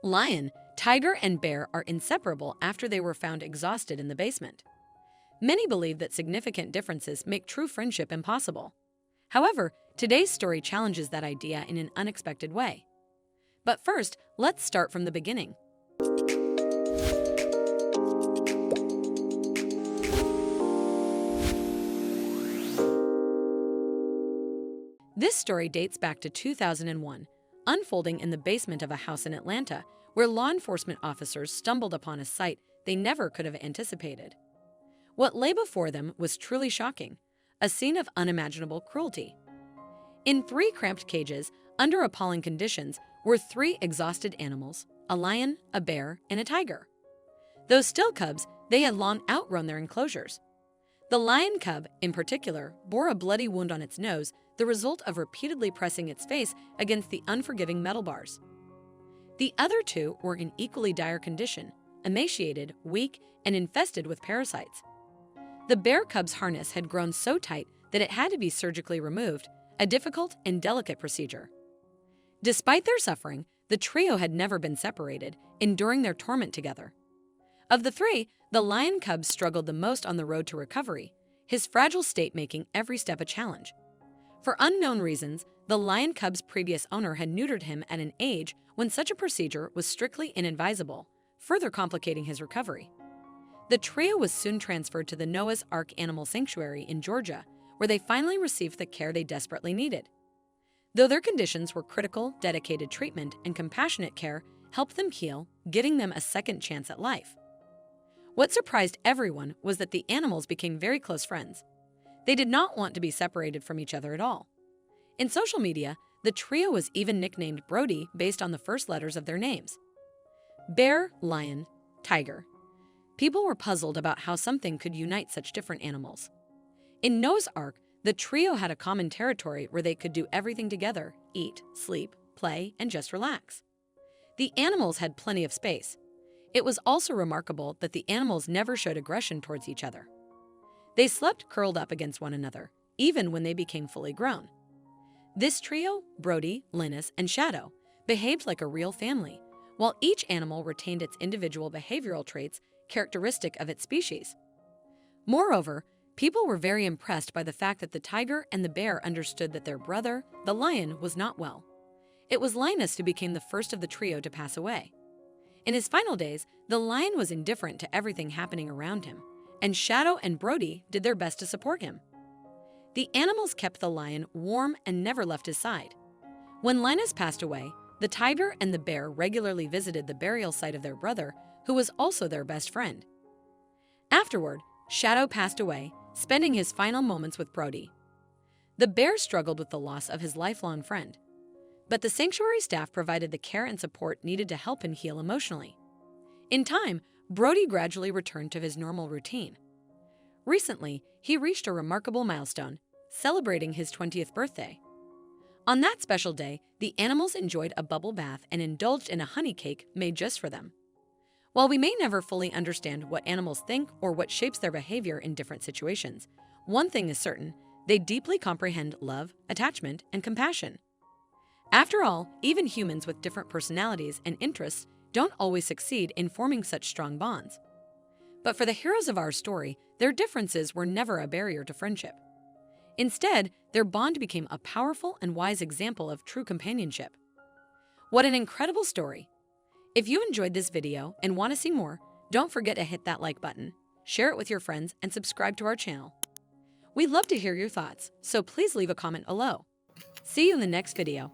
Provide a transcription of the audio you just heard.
Lion, tiger, and bear are inseparable after they were found exhausted in the basement. Many believe that significant differences make true friendship impossible. However, today's story challenges that idea in an unexpected way. But first, let's start from the beginning. This story dates back to 2001, unfolding in the basement of a house in Atlanta, where law enforcement officers stumbled upon a sight they never could have anticipated. What lay before them was truly shocking, a scene of unimaginable cruelty. In 3 cramped cages, under appalling conditions, were 3 exhausted animals: a lion, a bear, and a tiger. Though still cubs, they had long outgrown their enclosures. The lion cub, in particular, bore a bloody wound on its nose, the result of repeatedly pressing its face against the unforgiving metal bars. The other 2 were in equally dire condition, emaciated, weak, and infested with parasites. The bear cub's harness had grown so tight that it had to be surgically removed, a difficult and delicate procedure. Despite their suffering, the trio had never been separated, enduring their torment together. Of the 3, the lion cub struggled the most on the road to recovery, his fragile state making every step a challenge. For unknown reasons, the lion cub's previous owner had neutered him at an age when such a procedure was strictly inadvisable, further complicating his recovery. The trio was soon transferred to the Noah's Ark Animal Sanctuary in Georgia, where they finally received the care they desperately needed. Though their conditions were critical, dedicated treatment and compassionate care helped them heal, giving them a second chance at life. What surprised everyone was that the animals became very close friends. They did not want to be separated from each other at all. In social media, the trio was even nicknamed Brody based on the first letters of their names. Bear, lion, tiger. People were puzzled about how something could unite such different animals. In Noah's Ark, the trio had a common territory where they could do everything together: eat, sleep, play, and just relax. The animals had plenty of space. It was also remarkable that the animals never showed aggression towards each other. They slept curled up against one another, even when they became fully grown. This trio, Brody, Linus, and Shadow, behaved like a real family, while each animal retained its individual behavioral traits characteristic of its species. Moreover, people were very impressed by the fact that the tiger and the bear understood that their brother, the lion, was not well. It was Linus who became the first of the trio to pass away. In his final days, the lion was indifferent to everything happening around him, and Shadow and Brody did their best to support him. The animals kept the lion warm and never left his side. When Linus passed away, the tiger and the bear regularly visited the burial site of their brother, who was also their best friend. Afterward, Shadow passed away, spending his final moments with Brody. The bear struggled with the loss of his lifelong friend, but the sanctuary staff provided the care and support needed to help him heal emotionally. In time, Brody gradually returned to his normal routine. Recently, he reached a remarkable milestone, celebrating his 20th birthday. On that special day, the animals enjoyed a bubble bath and indulged in a honey cake made just for them. While we may never fully understand what animals think or what shapes their behavior in different situations, one thing is certain: they deeply comprehend love, attachment, and compassion. After all, even humans with different personalities and interests don't always succeed in forming such strong bonds. But for the heroes of our story, their differences were never a barrier to friendship. Instead, their bond became a powerful and wise example of true companionship. What an incredible story! If you enjoyed this video and want to see more, don't forget to hit that like button, share it with your friends, and subscribe to our channel. We'd love to hear your thoughts, so please leave a comment below. See you in the next video.